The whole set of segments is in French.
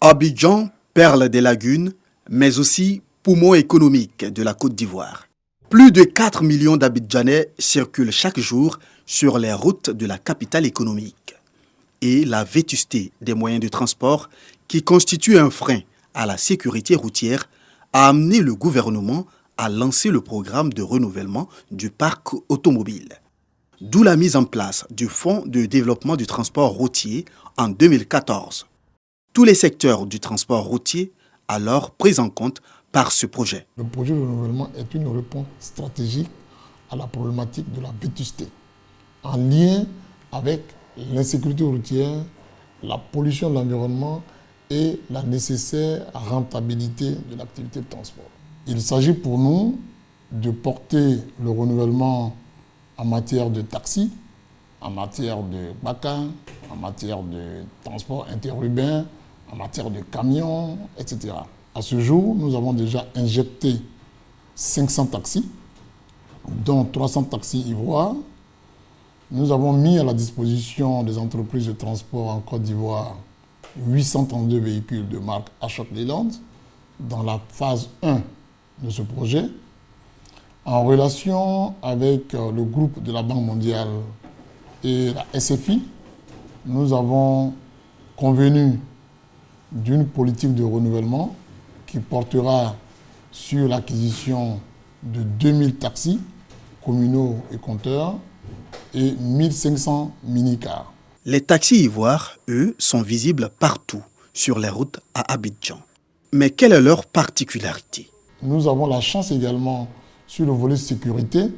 Abidjan, perle des lagunes, mais aussi poumon économique de la Côte d'Ivoire. Plus de 4 millions d'Abidjanais circulent chaque jour sur les routes de la capitale économique. Et la vétusté des moyens de transport, qui constitue un frein à la sécurité routière, a amené le gouvernement à lancer le programme de renouvellement du parc automobile. D'où la mise en place du Fonds de développement du transport routier en 2014. Tous les secteurs du transport routier alors pris en compte par ce projet. Le projet de renouvellement est une réponse stratégique à la problématique de la vétusté, en lien avec l'insécurité routière, la pollution de l'environnement et la nécessaire rentabilité de l'activité de transport. Il s'agit pour nous de porter le renouvellement en matière de taxi, en matière de baka, en matière de transport interurbain, en matière de camions, etc. À ce jour, nous avons déjà injecté 500 taxis, dont 300 taxis ivoires. Nous avons mis à la disposition des entreprises de transport en Côte d'Ivoire 832 véhicules de marque Ashok Leyland dans la phase 1 de ce projet. En relation avec le groupe de la Banque mondiale et la SFI, nous avons convenu d'une politique de renouvellement qui portera sur l'acquisition de 2000 taxis communaux et compteurs et 1500 minicars. Les taxis ivoires, eux, sont visibles partout sur les routes à Abidjan. Mais quelle est leur particularité? Nous avons la chance également, sur le volet sécurité,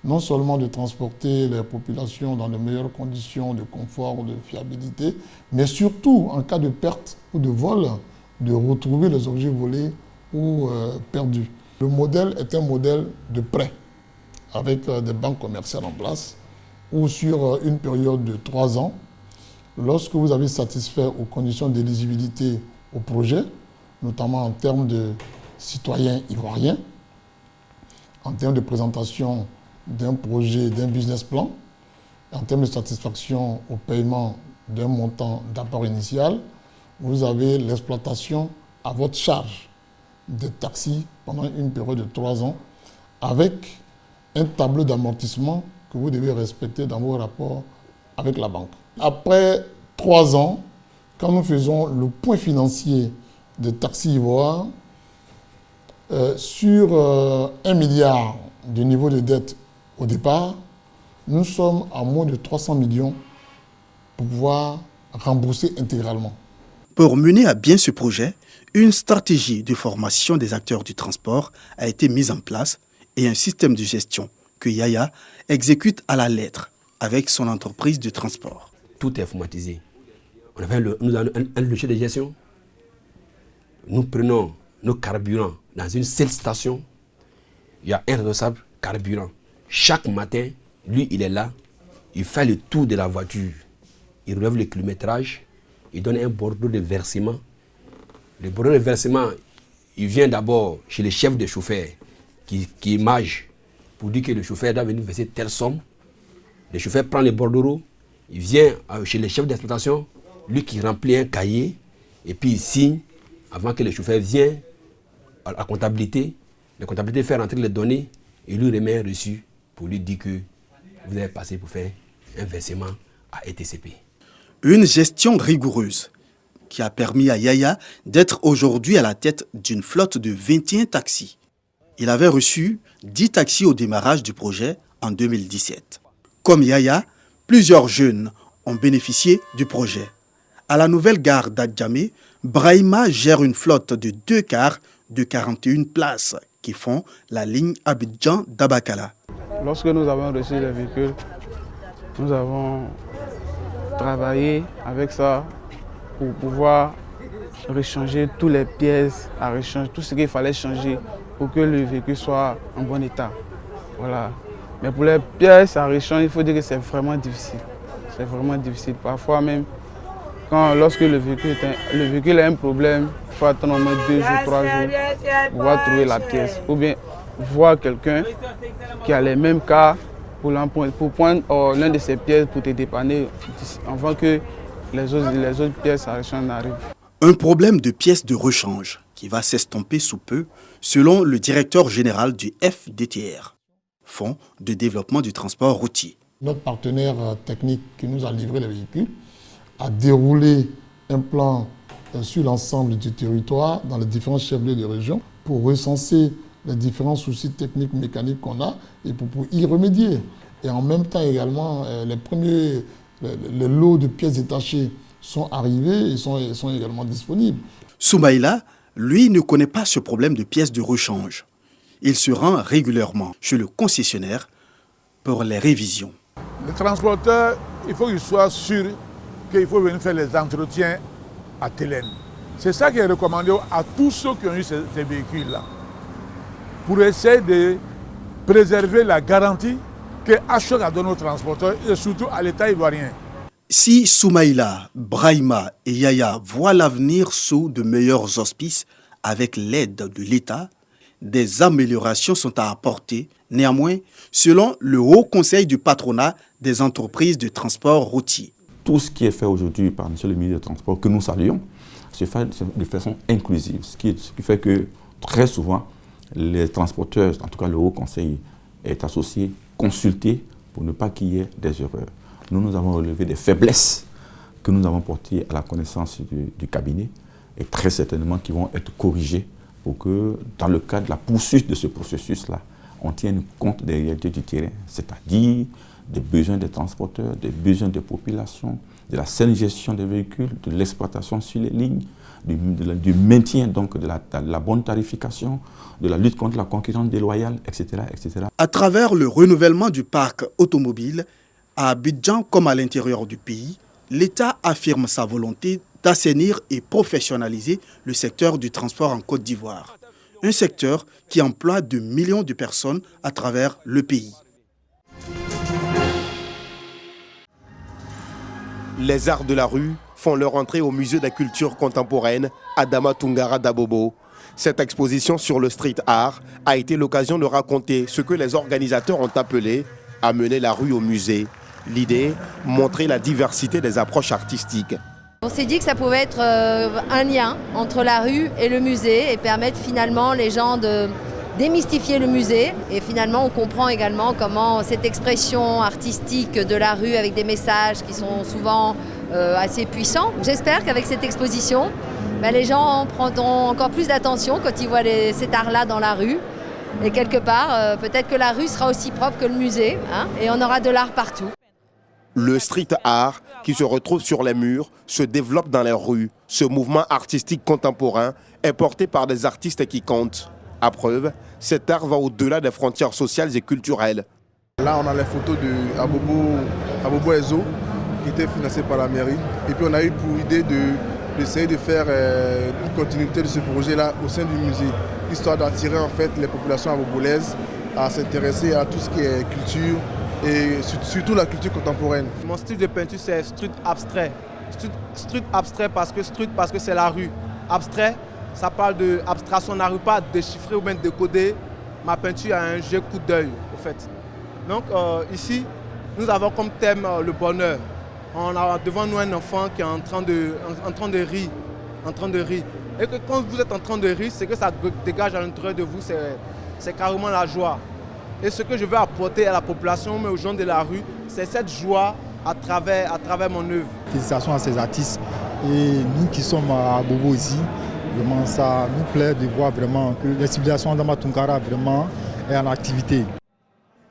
non seulement de transporter les populations dans de meilleures conditions de confort, de fiabilité, mais surtout, en cas de perte ou de vol, de retrouver les objets volés ou perdus. Le modèle est un modèle de prêt, avec des banques commerciales en place, où sur une période de 3 ans, lorsque vous avez satisfait aux conditions d'éligibilité au projet, notamment en termes de citoyens ivoiriens, en termes de présentation d'un projet, d'un business plan, en termes de satisfaction au paiement d'un montant d'apport initial, vous avez l'exploitation à votre charge des taxis pendant une période de 3 ans avec un tableau d'amortissement que vous devez respecter dans vos rapports avec la banque. Après 3 ans, quand nous faisons le point financier des taxis ivoires, sur 1 milliard de niveau de dette au départ, nous sommes à moins de 300 millions pour pouvoir rembourser intégralement. Pour mener à bien ce projet, une stratégie de formation des acteurs du transport a été mise en place et un système de gestion que Yaya exécute à la lettre avec son entreprise de transport. Tout est informatisé. Nous avons un logiciel de gestion. Nous prenons nos carburants dans une seule station. Il y a un responsable carburant. Chaque matin, lui, il est là. Il fait le tour de la voiture. Il relève le kilométrage. Il donne un bordereau de versement. Le bordereau de versement, il vient d'abord chez le chef de chauffeur qui image pour dire que le chauffeur doit venir verser telle somme. Le chauffeur prend le bordereau, il vient chez le chef d'exploitation, lui qui remplit un cahier, et puis il signe avant que le chauffeur vienne à la comptabilité. La comptabilité fait rentrer les données et lui remet un reçu pour lui dire que vous avez passé pour faire un versement à ETCP. Une gestion rigoureuse qui a permis à Yaya d'être aujourd'hui à la tête d'une flotte de 21 taxis. Il avait reçu 10 taxis au démarrage du projet en 2017. Comme Yaya, plusieurs jeunes ont bénéficié du projet. À la nouvelle gare d'Adjamé, Brahima gère une flotte de 2 cars de 41 places qui font la ligne Abidjan-Dabakala. Lorsque nous avons reçu les véhicules, nous avons travaillé avec ça pour pouvoir rechanger toutes les pièces à rechange, tout ce qu'il fallait changer pour que le véhicule soit en bon état. Voilà. Mais pour les pièces à rechange, il faut dire que c'est vraiment difficile. C'est vraiment difficile. Parfois même, lorsque le véhicule a un problème, il faut attendre au moins 2 jours, 3 jours pour pouvoir trouver la pièce. Ou bien voir quelqu'un qui a les mêmes cas pour prendre l'un de ces pièces pour te dépanner avant que les autres pièces à rechange n'arrivent. Un problème de pièces de rechange qui va s'estomper sous peu, selon le directeur général du FDTR, Fonds de développement du transport routier. Notre partenaire technique qui nous a livré les véhicules a déroulé un plan sur l'ensemble du territoire, dans les différents chefs-lieux de région, pour recenser les différents soucis techniques, mécaniques qu'on a et pour y remédier. Et en même temps également, les lots de pièces détachées sont arrivés et sont également disponibles. Soumaïla, lui, ne connaît pas ce problème de pièces de rechange. Il se rend régulièrement chez le concessionnaire pour les révisions. Le transporteur, il faut qu'il soit sûr qu'il faut venir faire les entretiens à Télène. C'est ça qui est recommandé à tous ceux qui ont eu ces véhicules-là, pour essayer de préserver la garantie que HOC a donnée aux transporteurs et surtout à l'État ivoirien. Si Soumaïla, Brahima et Yaya voient l'avenir sous de meilleurs auspices avec l'aide de l'État, des améliorations sont à apporter. Néanmoins, selon le Haut Conseil du patronat des entreprises de transport routier. Tout ce qui est fait aujourd'hui par M. le ministre des Transports, que nous saluons, se fait de façon inclusive. Ce qui fait que très souvent, les transporteurs, en tout cas le Haut Conseil, est associé, consulté pour ne pas qu'il y ait des erreurs. Nous avons relevé des faiblesses que nous avons portées à la connaissance du cabinet et très certainement qui vont être corrigées pour que, dans le cadre de la poursuite de ce processus-là, on tienne compte des réalités du terrain, c'est-à-dire des besoins des transporteurs, des besoins des populations, de la saine gestion des véhicules, de l'exploitation sur les lignes, du maintien donc de la bonne tarification, de la lutte contre la concurrence déloyale, etc., etc. À travers le renouvellement du parc automobile, à Abidjan comme à l'intérieur du pays, l'État affirme sa volonté d'assainir et professionnaliser le secteur du transport en Côte d'Ivoire. Un secteur qui emploie de millions de personnes à travers le pays. Les arts de la rue font leur entrée au musée de la culture contemporaine Adama Toungara d'Abobo. Cette exposition sur le street art a été l'occasion de raconter ce que les organisateurs ont appelé « amener la rue au musée ». L'idée, montrer la diversité des approches artistiques. On s'est dit que ça pouvait être un lien entre la rue et le musée et permettre finalement les gens de démystifier le musée. Et finalement, on comprend également comment cette expression artistique de la rue avec des messages qui sont souvent assez puissants. J'espère qu'avec cette exposition, les gens prendront encore plus d'attention quand ils voient cet art-là dans la rue. Et quelque part, peut-être que la rue sera aussi propre que le musée, hein, et on aura de l'art partout. Le street art, qui se retrouve sur les murs, se développe dans les rues. Ce mouvement artistique contemporain est porté par des artistes qui comptent. À preuve, cet art va au-delà des frontières sociales et culturelles. Là, on a les photos de Abobo Ezo, qui était financé par la mairie. Et puis, on a eu pour idée d'essayer de faire une continuité de ce projet-là au sein du musée, histoire d'attirer en fait les populations abobolaises à s'intéresser à tout ce qui est culture, et surtout la culture contemporaine. Mon style de peinture, c'est street abstrait. Street abstrait parce que c'est la rue. Abstrait, ça parle d'abstraction, on n'arrive pas à déchiffrer ou même décoder. Ma peinture a un jeu coup d'œil, au fait. Donc ici, nous avons comme thème le bonheur. On a devant nous un enfant qui est en train de rire. Et que quand vous êtes en train de rire, c'est que ça dégage à l'intérieur de vous, c'est carrément la joie. Et ce que je veux apporter à la population, mais aux gens de la rue, c'est cette joie à travers mon œuvre. Félicitations à ces artistes. Et nous qui sommes à Bobo ici, vraiment ça nous plaît de voir vraiment que la civilisation d'Adama Toungara vraiment est en activité.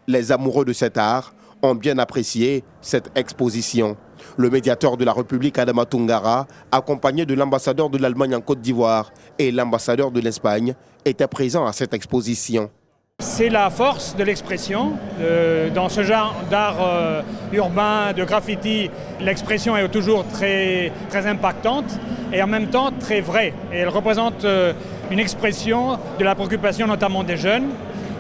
Les amoureux de cet art ont bien apprécié cette exposition. Le médiateur de la République Adama Toungara, accompagné de l'ambassadeur de l'Allemagne en Côte d'Ivoire et l'ambassadeur de l'Espagne, était présent à cette exposition. C'est la force de l'expression. Dans ce genre d'art urbain, de graffiti, l'expression est toujours très, très impactante et en même temps très vraie. Et elle représente une expression de la préoccupation notamment des jeunes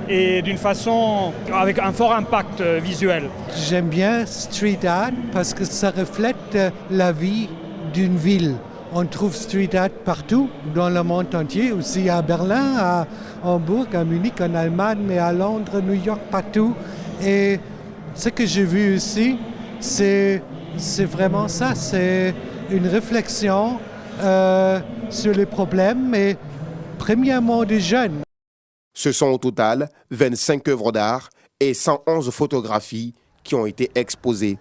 et d'une façon avec un fort impact visuel. J'aime bien street art parce que ça reflète la vie d'une ville. On trouve street art partout dans le monde entier, aussi à Berlin, à Hambourg, à Munich, en Allemagne, mais à Londres, New York, partout. Et ce que j'ai vu ici, c'est vraiment ça, c'est une réflexion sur les problèmes, et premièrement des jeunes. Ce sont au total 25 œuvres d'art et 111 photographies qui ont été exposées